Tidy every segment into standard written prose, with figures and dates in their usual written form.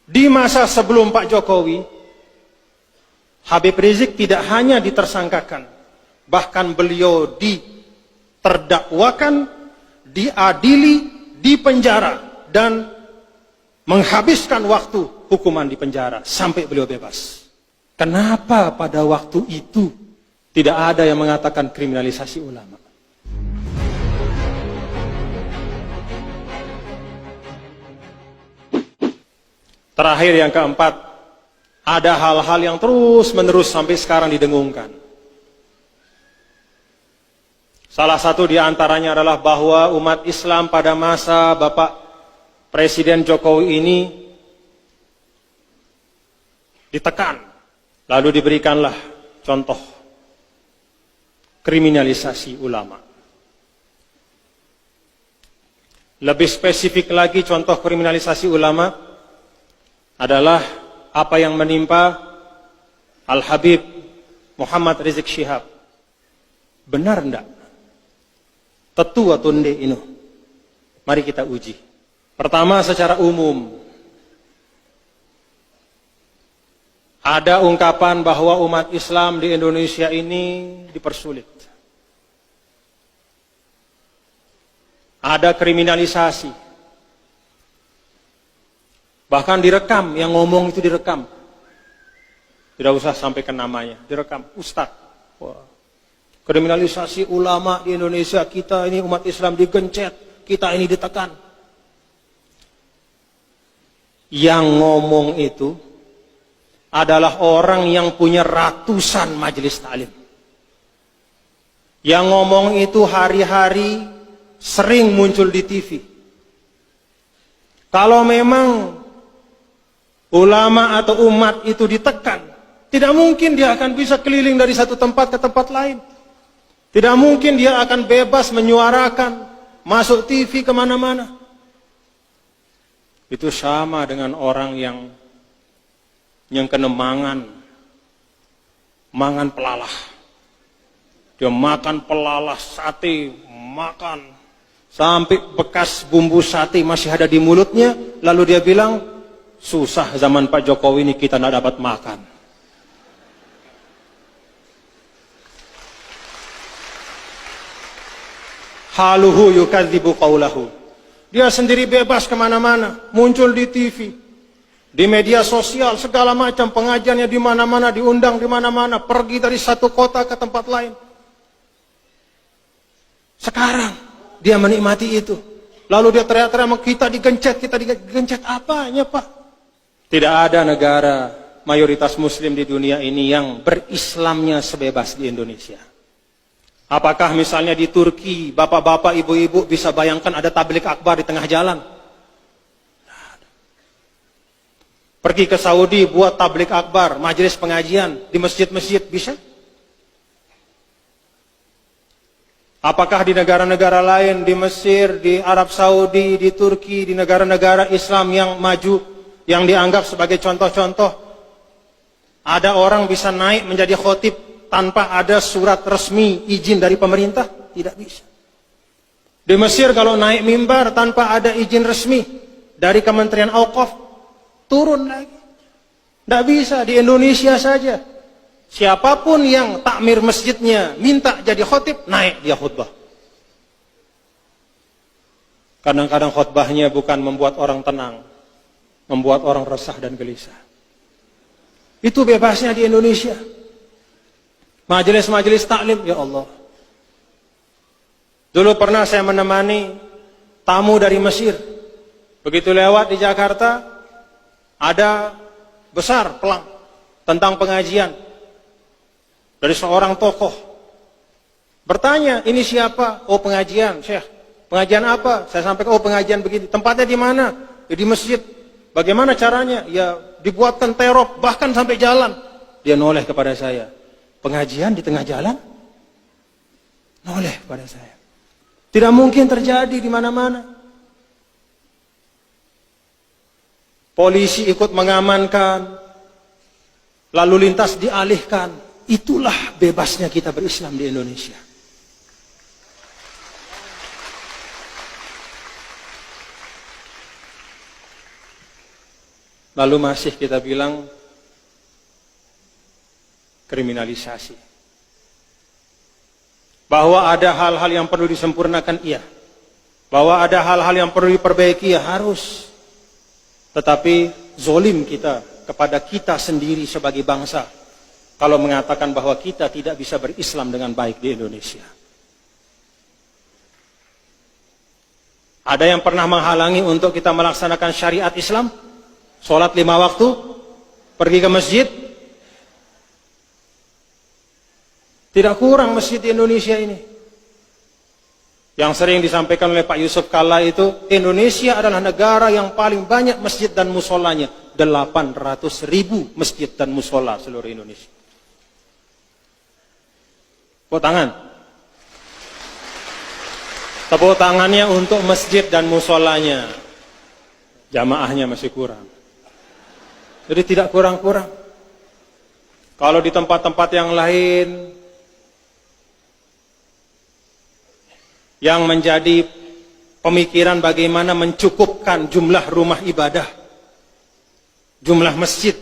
Di masa sebelum Pak Jokowi, Habib Rizik tidak hanya ditersangkakan, bahkan beliau diterdakwakan, diadili, dipenjara, dan menghabiskan waktu hukuman di penjara sampai beliau bebas. Kenapa pada waktu itu tidak ada yang mengatakan kriminalisasi ulama? Terakhir, yang keempat, ada hal-hal yang terus-menerus sampai sekarang didengungkan. Salah satu di antaranya adalah bahwa umat Islam pada masa Bapak Presiden Jokowi ini ditekan, lalu diberikanlah contoh kriminalisasi ulama. Lebih spesifik lagi, contoh kriminalisasi ulama adalah apa yang menimpa Al-Habib Muhammad Rizik Syihab. Benar enggak? Tetu atau ndek ini? Mari kita uji. Pertama, secara umum, ada ungkapan bahwa umat Islam di Indonesia ini dipersulit. Ada kriminalisasi. Bahkan direkam, yang ngomong itu direkam. Tidak usah sampaikan namanya, direkam. Ustadz, wah, kriminalisasi ulama di Indonesia, kita ini umat Islam digencet, kita ini ditekan. Yang ngomong itu adalah orang yang punya ratusan majelis taklim. Yang ngomong itu hari-hari sering muncul di TV. Kalau memang ulama atau umat itu ditekan, tidak mungkin dia akan bisa keliling dari satu tempat ke tempat lain. Tidak mungkin dia akan bebas menyuarakan, masuk TV kemana-mana. Itu sama dengan orang yang kena mangan pelalah. Dia makan pelalah sate, makan sampai bekas bumbu sate masih ada di mulutnya, lalu dia bilang, susah zaman Pak Jokowi ini kita tidak dapat makan. Haluhu yukadzibu qawlahu. Dia sendiri bebas kemana-mana, muncul di TV, di media sosial, segala macam pengajiannya di mana-mana, diundang di mana-mana, pergi dari satu kota ke tempat lain. Sekarang dia menikmati itu, lalu dia teriak-teriak, kita digencet apanya Pak? Tidak ada negara mayoritas muslim di dunia ini yang berislamnya sebebas di Indonesia. Apakah misalnya di Turki, bapak-bapak, ibu-ibu bisa bayangkan ada tablik akbar di tengah jalan? Pergi ke Saudi, buat tablik akbar, majelis pengajian di masjid-masjid, bisa? Apakah di negara-negara lain, di Mesir, di Arab Saudi, di Turki, di negara-negara Islam yang maju, yang dianggap sebagai contoh-contoh, ada orang bisa naik menjadi khotib tanpa ada surat resmi izin dari pemerintah? Tidak bisa. Di Mesir kalau naik mimbar tanpa ada izin resmi dari Kementerian Auqaf, turun lagi. Tidak bisa. Di Indonesia saja, siapapun yang takmir masjidnya minta jadi khotib, naik dia khutbah. Kadang-kadang khutbahnya bukan membuat orang tenang, membuat orang resah dan gelisah. Itu bebasnya di Indonesia. Majelis-majelis taklim, ya Allah. Dulu pernah saya menemani tamu dari Mesir. Begitu lewat di Jakarta, ada besar pelang tentang pengajian dari seorang tokoh. Bertanya, ini siapa? Oh, pengajian, Syekh. Pengajian apa? Saya sampaikan, oh, pengajian begini. Tempatnya di mana? Ya, di masjid. Bagaimana caranya? Ya, dibuatkan terop, bahkan sampai jalan. Dia noleh kepada saya. Pengajian di tengah jalan? Noleh pada saya. Tidak mungkin terjadi di mana-mana. Polisi ikut mengamankan, lalu lintas dialihkan. Itulah bebasnya kita berislam di Indonesia. lalu masih kita bilang kriminalisasi. Bahwa ada hal-hal yang perlu disempurnakan, iya. Bahwa ada hal-hal yang perlu diperbaiki, ya harus. Tetapi zolim kita kepada kita sendiri sebagai bangsa kalau mengatakan bahwa kita tidak bisa berislam dengan baik di Indonesia. Ada yang pernah menghalangi untuk kita melaksanakan syariat Islam? Sholat 5 waktu, pergi ke masjid. Tidak kurang masjid di Indonesia ini. Yang sering disampaikan oleh Pak Yusuf Kalla itu, Indonesia adalah negara yang paling banyak masjid dan musolanya. 800.000 masjid dan musola seluruh Indonesia. Tepuk tangan. Tepuk tangannya untuk masjid dan musolanya. Jamaahnya masih kurang. Jadi tidak kurang-kurang. Kalau di tempat-tempat yang lain, yang menjadi pemikiran bagaimana mencukupkan jumlah rumah ibadah, jumlah masjid.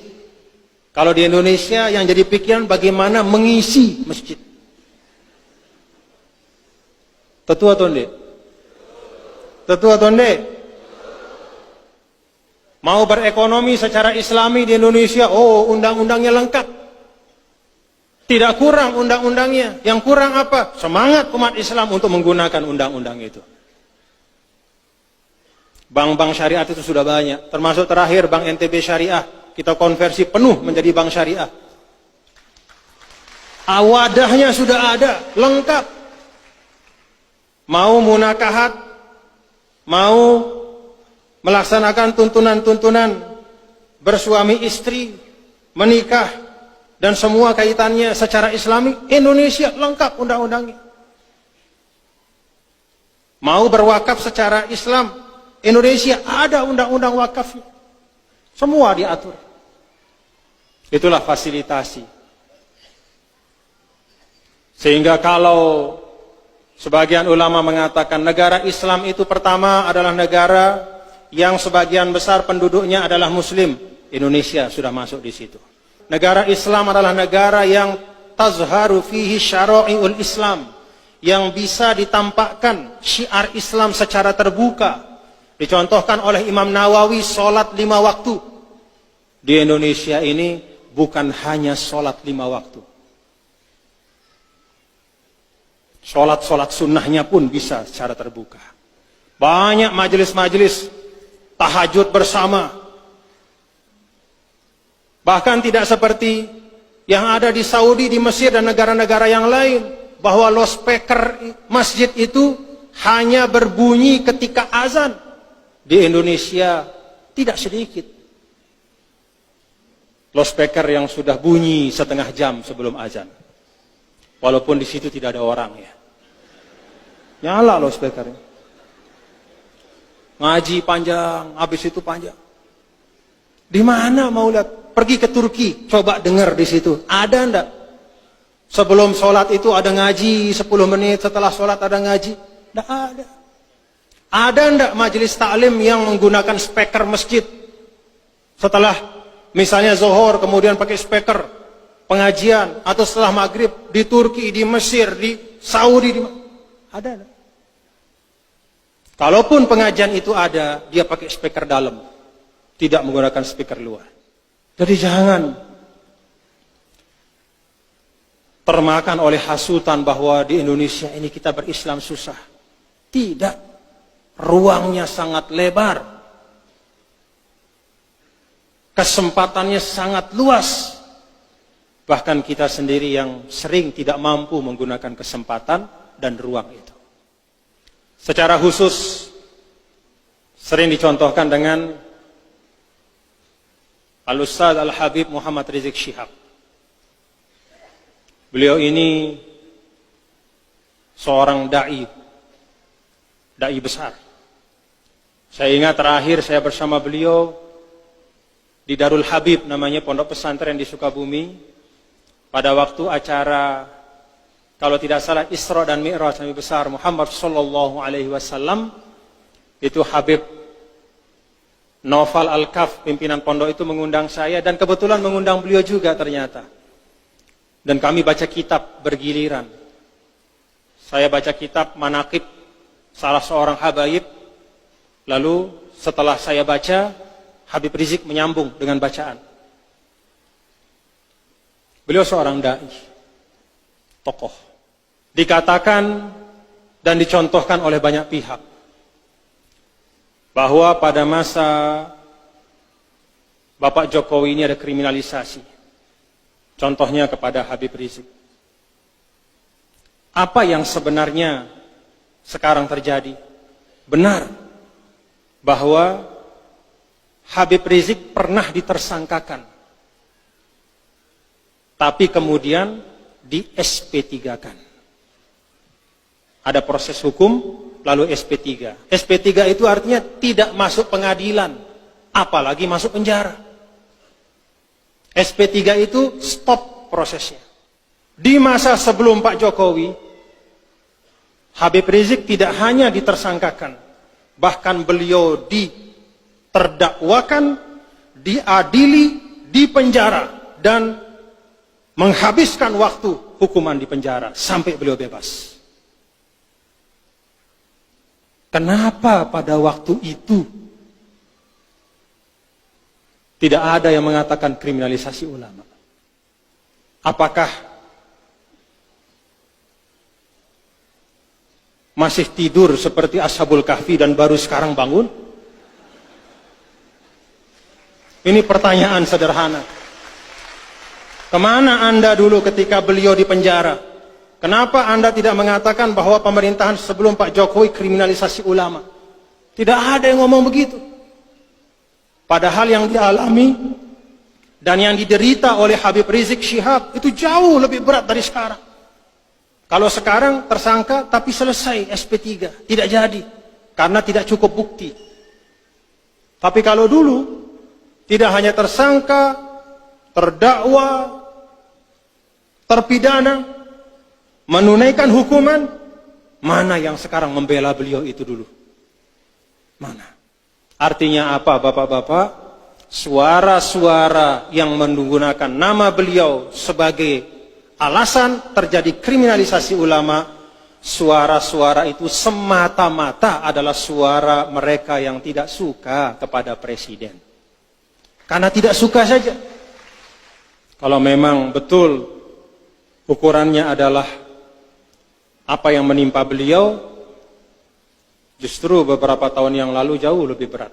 Kalau di Indonesia yang jadi pikiran bagaimana mengisi masjid. Tetua tonde? Tetua tonde? Mau berekonomi secara islami di Indonesia, oh undang-undangnya lengkap. Tidak kurang undang-undangnya. Yang kurang apa? Semangat umat Islam untuk menggunakan undang-undang itu. Bank-bank syariah itu sudah banyak. Termasuk terakhir Bank NTB Syariah. Kita konversi penuh menjadi bank syariah. Wadahnya sudah ada, lengkap. Mau munakahat, mau melaksanakan tuntunan-tuntunan bersuami istri, menikah, dan semua kaitannya secara islami, Indonesia lengkap undang-undangnya. Mau berwakaf secara Islam, Indonesia ada undang-undang wakafnya. Semua diatur. Itulah fasilitasi. Sehingga kalau sebagian ulama mengatakan negara Islam itu pertama adalah negara yang sebagian besar penduduknya adalah Muslim, Indonesia sudah masuk di situ. Negara Islam adalah negara yang tazharu fihi syara'iul Islam, yang bisa ditampakkan syiar Islam secara terbuka. Dicontohkan oleh Imam Nawawi, sholat 5 waktu. Di Indonesia ini bukan hanya sholat 5 waktu. Sholat-sholat sunnahnya pun bisa secara terbuka. Banyak majelis-majelis tahajud bersama. Bahkan tidak seperti yang ada di Saudi, di Mesir, dan negara-negara yang lain, bahwa loudspeaker masjid itu hanya berbunyi ketika azan. Di Indonesia tidak sedikit loudspeaker yang sudah bunyi setengah jam sebelum azan. Walaupun di situ tidak ada orang ya. Nyala loudspeakernya. Ngaji panjang, habis itu panjang. Di mana mau lihat? Pergi ke Turki, coba dengar di situ. Ada enggak? Sebelum sholat itu ada ngaji 10 menit, setelah sholat ada ngaji? Enggak ada. Ada enggak majelis taklim yang menggunakan speaker masjid? Setelah misalnya zuhur kemudian pakai speaker pengajian, atau setelah maghrib di Turki, di Mesir, di Saudi, ada enggak? Kalaupun pengajian itu ada, dia pakai speaker dalam, tidak menggunakan speaker luar. Jadi jangan termakan oleh hasutan bahwa di Indonesia ini kita berislam susah. Tidak, ruangnya sangat lebar, kesempatannya sangat luas. Bahkan kita sendiri yang sering tidak mampu menggunakan kesempatan dan ruang itu. Secara khusus sering dicontohkan dengan Al-Ustadz Al-Habib Muhammad Rizik Syihab. Beliau ini seorang da'i besar. Saya ingat terakhir saya bersama beliau di Darul Habib, namanya pondok pesantren di Sukabumi, pada waktu acara, kalau tidak salah, Isra dan Mi'raj Nabi besar Muhammad sallallahu alaihi wasallam. Itu Habib Noval Al-Kaf, pimpinan pondok itu mengundang saya, dan kebetulan mengundang beliau juga ternyata. Dan kami baca kitab bergiliran. Saya baca kitab Manaqib salah seorang habaib. Lalu setelah saya baca, Habib Rizik menyambung dengan bacaan. Beliau seorang dai, tokoh. Dikatakan dan dicontohkan oleh banyak pihak bahwa pada masa Bapak Jokowi ini ada kriminalisasi. Contohnya kepada Habib Rizik. Apa yang sebenarnya sekarang terjadi? Benar bahwa Habib Rizik pernah ditersangkakan, tapi kemudian di SP3-kan. Ada proses hukum, lalu SP3. SP3 itu artinya tidak masuk pengadilan, apalagi masuk penjara. SP3 itu stop prosesnya. Di masa sebelum Pak Jokowi, Habib Rizik tidak hanya ditersangkakan, bahkan beliau diterdakwakan, diadili, dipenjara, dan menghabiskan waktu hukuman di penjara sampai beliau bebas. Kenapa pada waktu itu tidak ada yang mengatakan kriminalisasi ulama? Apakah masih tidur seperti Ashabul Kahfi dan baru sekarang bangun? Ini pertanyaan sederhana. Kemana Anda dulu ketika beliau di penjara? Kenapa Anda tidak mengatakan bahwa pemerintahan sebelum Pak Jokowi kriminalisasi ulama? Tidak ada yang ngomong begitu. Padahal yang dialami dan yang diderita oleh Habib Rizik Syihab itu jauh lebih berat dari sekarang. Kalau sekarang tersangka tapi selesai SP3, tidak jadi karena tidak cukup bukti. Tapi kalau dulu tidak hanya tersangka, terdakwa, terpidana, menunaikan hukuman, mana yang sekarang membela beliau itu dulu? Mana? Artinya apa, Bapak-bapak? Suara-suara yang menggunakan nama beliau sebagai alasan terjadi kriminalisasi ulama, suara-suara itu semata-mata adalah suara mereka yang tidak suka kepada presiden. Karena tidak suka saja. Kalau memang betul ukurannya adalah apa yang menimpa beliau, justru beberapa tahun yang lalu jauh lebih berat.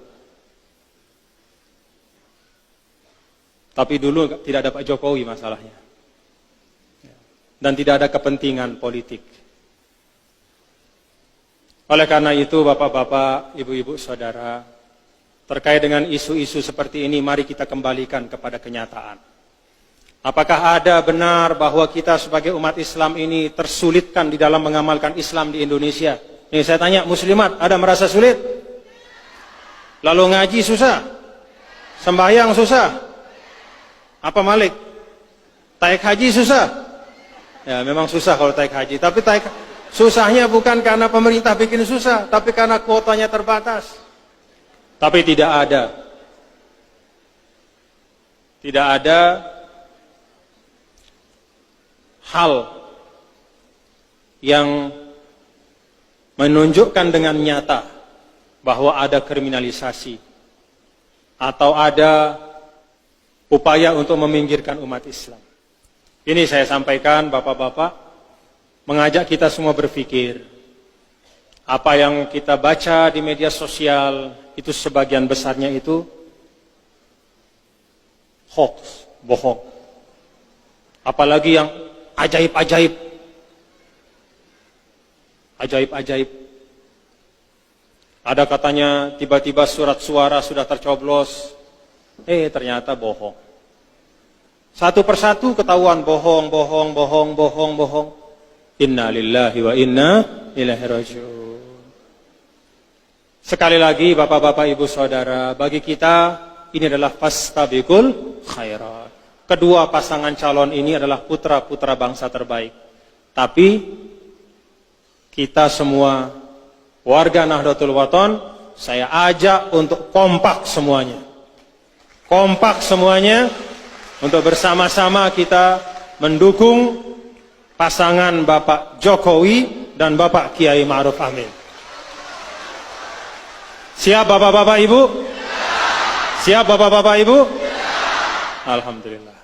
Tapi dulu tidak ada Pak Jokowi masalahnya. Dan tidak ada kepentingan politik. Oleh karena itu, Bapak-bapak, Ibu-ibu, Saudara, terkait dengan isu-isu seperti ini, mari kita kembalikan kepada kenyataan. Apakah ada benar bahwa kita sebagai umat Islam ini tersulitkan di dalam mengamalkan Islam di Indonesia? Nih saya tanya, muslimat, ada merasa sulit? Lalu ngaji susah? Sembahyang susah? Apa Malik? Taik haji susah? Ya memang susah kalau taik haji. Tapi susahnya bukan karena pemerintah bikin susah, tapi karena kuotanya terbatas. Tapi tidak ada hal yang menunjukkan dengan nyata bahwa ada kriminalisasi atau ada upaya untuk meminggirkan umat Islam. Ini saya sampaikan, Bapak-bapak, mengajak kita semua berpikir. Apa yang kita baca di media sosial itu sebagian besarnya itu hoax, bohong. Apalagi yang ajaib-ajaib. Ajaib-ajaib. Ada katanya tiba-tiba surat suara sudah tercoblos. Ternyata bohong. Satu persatu ketahuan bohong. Inna lillahi wa inna ilaihi raji'un. Sekali lagi Bapak-bapak, Ibu, Saudara, bagi kita ini adalah fastabiqul khairat. Kedua pasangan calon ini adalah putra-putra bangsa terbaik. Tapi kita semua warga Nahdlatul Wathon saya ajak untuk kompak semuanya. Kompak semuanya untuk bersama-sama kita mendukung pasangan Bapak Jokowi dan Bapak Kiai Ma'ruf Amin. Siap Bapak-Bapak Ibu? Siap Bapak-Bapak Ibu? Alhamdulillah.